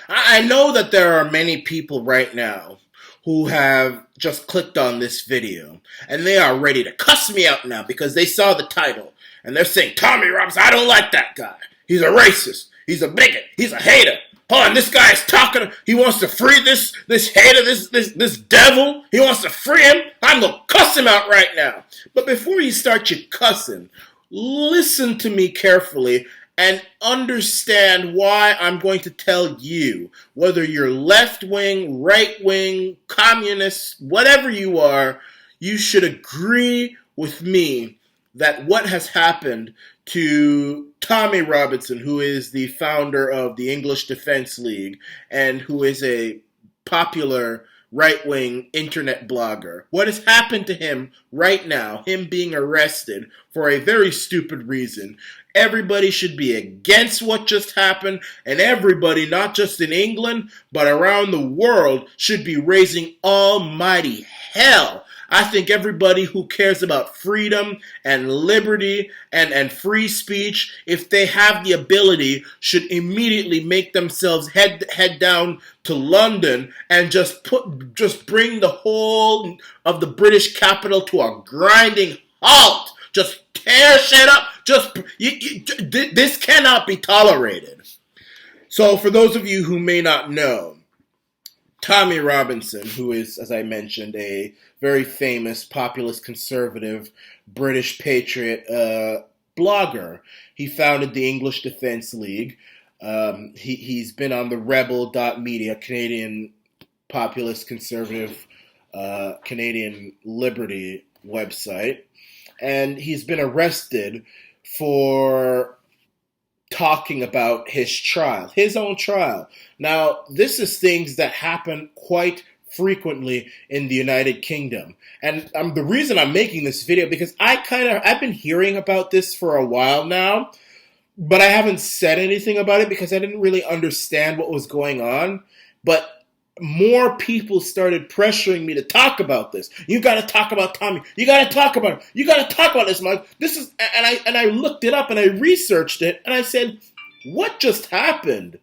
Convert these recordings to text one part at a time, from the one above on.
I know that there are many people right now who have just clicked on this video and they are ready to cuss me out now because they saw the title and they're saying, Tommy Robinson, I don't like that guy. He's a racist. He's a bigot. He's a hater. Hold on, this guy is talking. He wants to free this hater, this devil. He wants to free him. I'm gonna cuss him out right now. But before you start your cussing, listen to me carefully and understand why I'm going to tell you, whether you're left wing, right wing, communist, whatever you are, you should agree with me that what has happened to Tommy Robinson, who is the founder of the English Defense League and who is a popular right-wing internet blogger. What has happened to him right now, him being arrested for a very stupid reason. Everybody should be against what just happened, and everybody, not just in England, but around the world, should be raising almighty hell. I think everybody who cares about freedom and liberty and free speech, if they have the ability, should immediately make themselves head down to London and just bring the whole of the British capital to a grinding halt. Just tear shit up. This cannot be tolerated. So for those of you who may not know, Tommy Robinson, who is, as I mentioned, a very famous populist conservative British patriot blogger. He founded the English Defense League. He's been on the Rebel.media, Canadian populist conservative Canadian Liberty website. And he's been arrested for talking about his trial, his own trial. Now, this is things that happen quite frequently in the United Kingdom. And the reason I'm making this video, because I've been hearing about this for a while now, but I haven't said anything about it because I didn't really understand what was going on. But more people started pressuring me to talk about this. You got to talk about Tommy. You got to talk about it. You got to talk about this, Mike. This is, and I looked it up and I researched it and I said, what just happened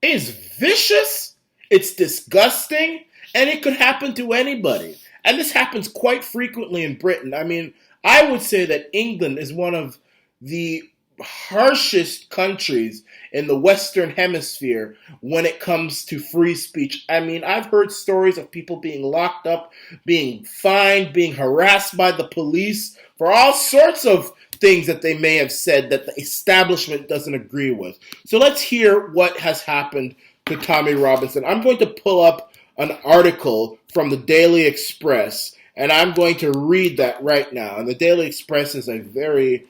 is vicious. It's disgusting, and it could happen to anybody. And this happens quite frequently in Britain. I mean, I would say that England is one of the harshest countries in the Western Hemisphere when it comes to free speech. I mean, I've heard stories of people being locked up, being fined, being harassed by the police for all sorts of things that they may have said that the establishment doesn't agree with. So let's hear what has happened to Tommy Robinson. I'm going to pull up an article from the Daily Express, and I'm going to read that right now. And the Daily Express is a very...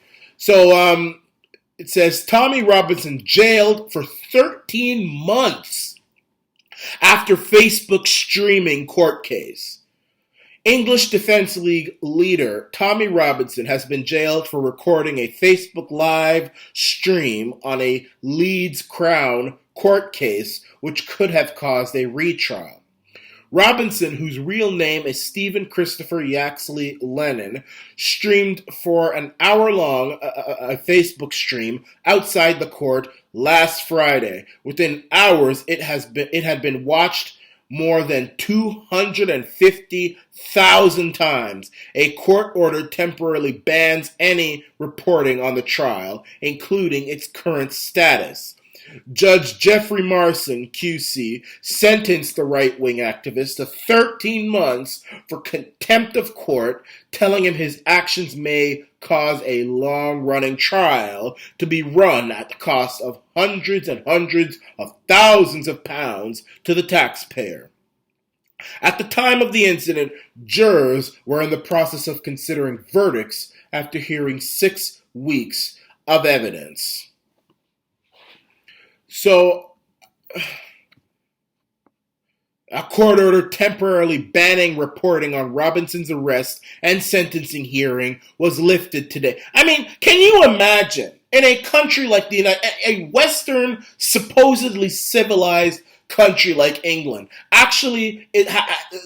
it says, Tommy Robinson jailed for 13 months after Facebook streaming court case. English Defense League leader Tommy Robinson has been jailed for recording a Facebook Live stream on a Leeds Crown court case, which could have caused a retrial. Robinson, whose real name is Stephen Christopher Yaxley Lennon, streamed for an hour-long a Facebook stream outside the court last Friday. Within hours, it had been watched more than 250,000 times. A court order temporarily bans any reporting on the trial, including its current status. Judge Jeffrey Marson, QC, sentenced the right-wing activist to 13 months for contempt of court, telling him his actions may cause a long-running trial to be run at the cost of hundreds and hundreds of thousands of pounds to the taxpayer. At the time of the incident, jurors were in the process of considering verdicts after hearing 6 weeks of evidence. So, a court order temporarily banning reporting on Robinson's arrest and sentencing hearing was lifted today. I mean, can you imagine in a country like the a Western, supposedly civilized country like England, actually,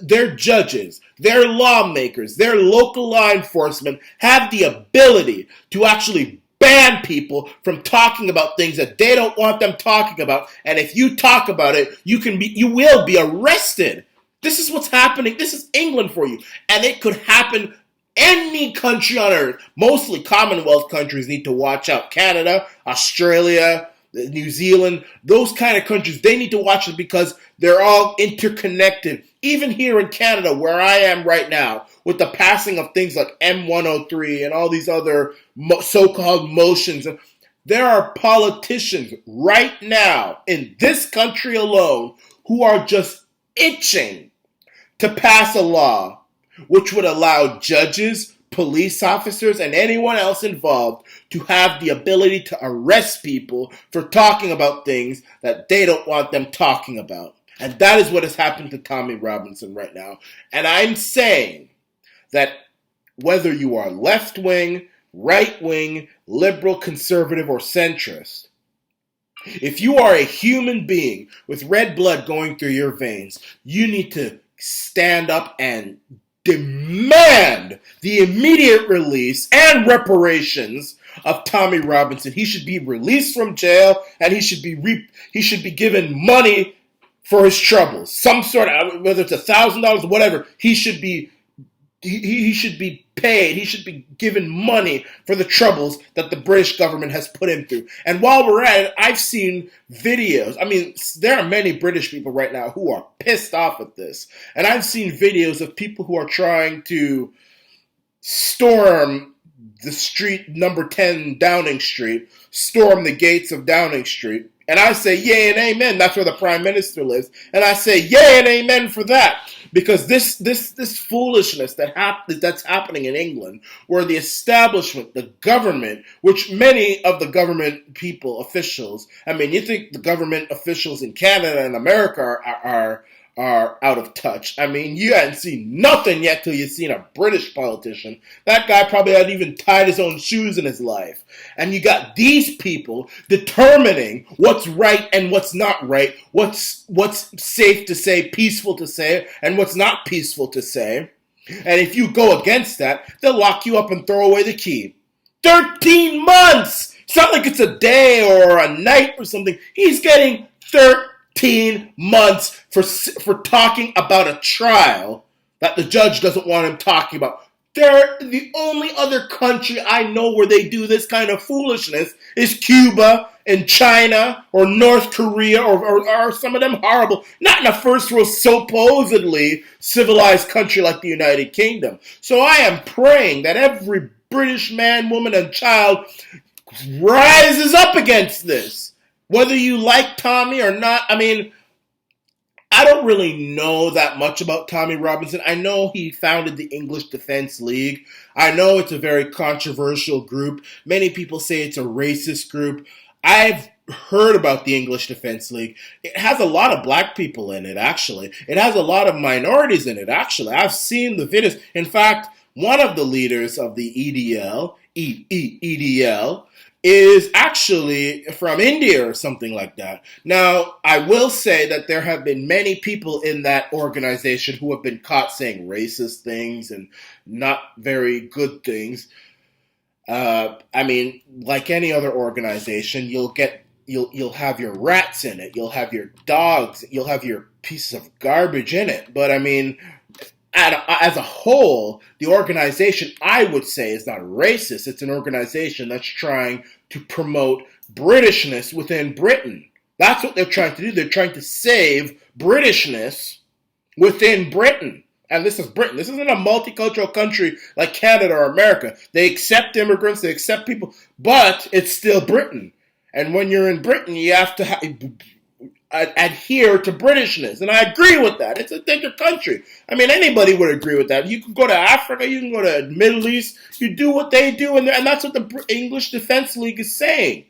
their judges, their lawmakers, their local law enforcement have the ability to actually ban people from talking about things that they don't want them talking about. And if you talk about it, you will be arrested. This is what's happening. This is England for you. And it could happen any country on earth. Mostly Commonwealth countries need to watch out. Canada, Australia, New Zealand, those kind of countries, they need to watch it because they're all interconnected. Even here in Canada, where I am right now, with the passing of things like M103 and all these other so-called motions, there are politicians right now in this country alone who are just itching to pass a law which would allow judges, police officers, and anyone else involved to have the ability to arrest people for talking about things that they don't want them talking about. And that is what has happened to Tommy Robinson right now. And I'm saying that whether you are left-wing, right-wing, liberal, conservative, or centrist, if you are a human being with red blood going through your veins, you need to stand up and demand the immediate release and reparations of Tommy Robinson. He should be released from jail, and he should be given money for his troubles. Some sort of, whether it's $1,000 or whatever, he should be paid. He should be given money for the troubles that the British government has put him through. And while we're at it, I've seen videos. I mean, there are many British people right now who are pissed off at this. And I've seen videos of people who are trying to storm the street, number 10 Downing Street, storm the gates of Downing Street. And I say, yay and amen. That's where the Prime Minister lives. And I say, yay and amen for that. Because this foolishness that's happening in England, where the establishment, the government, which many of the government people, officials, I mean, you think the government officials in Canada and America are out of touch. I mean, you hadn't seen nothing yet till you've seen a British politician. That guy probably hadn't even tied his own shoes in his life. And you got these people determining what's right and what's not right, what's safe to say, peaceful to say, and what's not peaceful to say. And if you go against that, they'll lock you up and throw away the key. 13 months! It's not like it's a day or a night or something. He's getting 13 months for talking about a trial that the judge doesn't want him talking about. They're the only other country I know where they do this kind of foolishness is Cuba and China or North Korea or some of them horrible, not in a first world supposedly civilized country like the United Kingdom. So I am praying that every British man, woman, and child rises up against this. Whether you like Tommy or not, I mean, I don't really know that much about Tommy Robinson. I know he founded the English Defense League. I know it's a very controversial group. Many people say it's a racist group. I've heard about the English Defense League. It has a lot of black people in it, actually. It has a lot of minorities in it, actually. I've seen the videos. In fact, one of the leaders of the EDL, is actually from India or something like that. Now, I will say that there have been many people in that organization who have been caught saying racist things and not very good things. I mean, like any other organization, you'll have your rats in it, you'll have your dogs, you'll have your pieces of garbage in it. But I mean, as a whole, the organization, I would say, is not racist. It's an organization that's trying to promote Britishness within Britain. That's what they're trying to do. They're trying to save Britishness within Britain. And this is Britain. This isn't a multicultural country like Canada or America. They accept immigrants, they accept people, but it's still Britain. And when you're in Britain, you have to adhere to Britishness. And I agree with that. It's a different country. I mean, anybody would agree with that. You can go to Africa, you can go to the Middle East, you do what they do, and that's what the English Defense League is saying.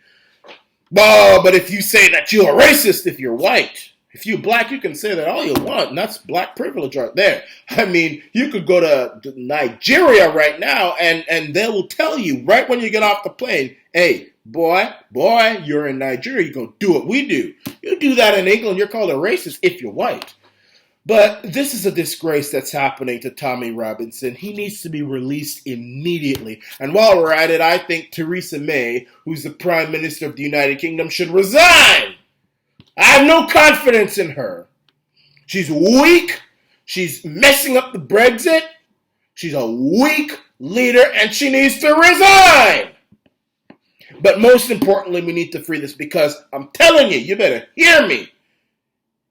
Oh, but if you say that you're a racist if you're white, if you're black, you can say that all you want, and that's black privilege right there. I mean, you could go to Nigeria right now, and they will tell you right when you get off the plane, hey, boy, you're in Nigeria, you're going to do what we do. You do that in England, you're called a racist if you're white. But this is a disgrace that's happening to Tommy Robinson. He needs to be released immediately. And while we're at it, I think Theresa May, who's the Prime Minister of the United Kingdom, should resign. I have no confidence in her. She's weak. She's messing up the Brexit. She's a weak leader and she needs to resign. But most importantly, we need to free this because I'm telling you, you better hear me.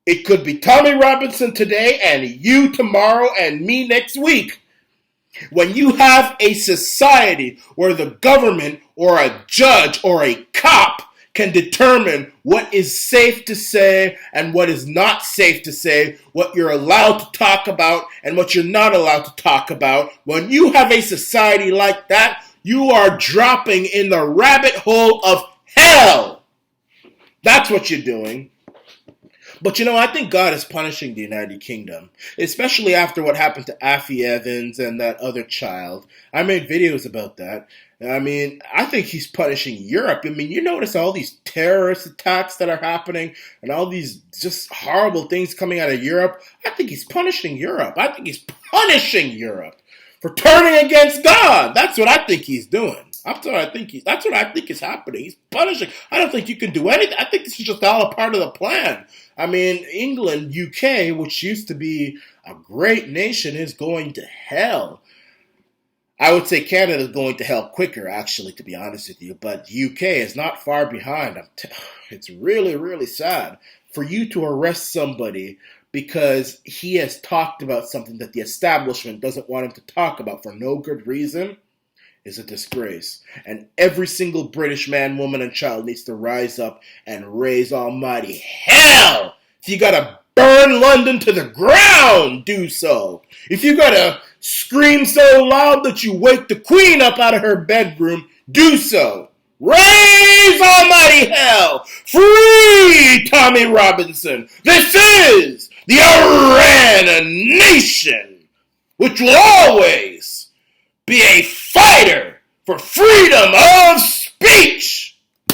It could be Tommy Robinson today and you tomorrow and me next week. When you have a society where the government or a judge or a cop can determine what is safe to say and what is not safe to say, what you're allowed to talk about and what you're not allowed to talk about, when you have a society like that, you are dropping in the rabbit hole of hell. That's what you're doing. But I think God is punishing the United Kingdom, especially after what happened to Affie Evans and that other child. I made videos about that. I think he's punishing Europe. You notice all these terrorist attacks that are happening and all these just horrible things coming out of Europe. I think he's punishing Europe. I think he's punishing Europe for turning against God. That's what I think he's doing. That's what I think is happening. He's punishing. I don't think you can do anything. I think this is just all a part of the plan. England, UK, which used to be a great nation, is going to hell. I would say Canada is going to hell quicker, actually, to be honest with you. But UK is not far behind. It's really, really sad for you to arrest somebody because he has talked about something that the establishment doesn't want him to talk about for no good reason. Is a disgrace. And every single British man, woman, and child needs to rise up and raise almighty hell. If you gotta burn London to the ground, do so. If you gotta scream so loud that you wake the Queen up out of her bedroom, do so. Raise almighty hell. Free Tommy Robinson. This is the Iran nation, which will always be a fighter for freedom of speech.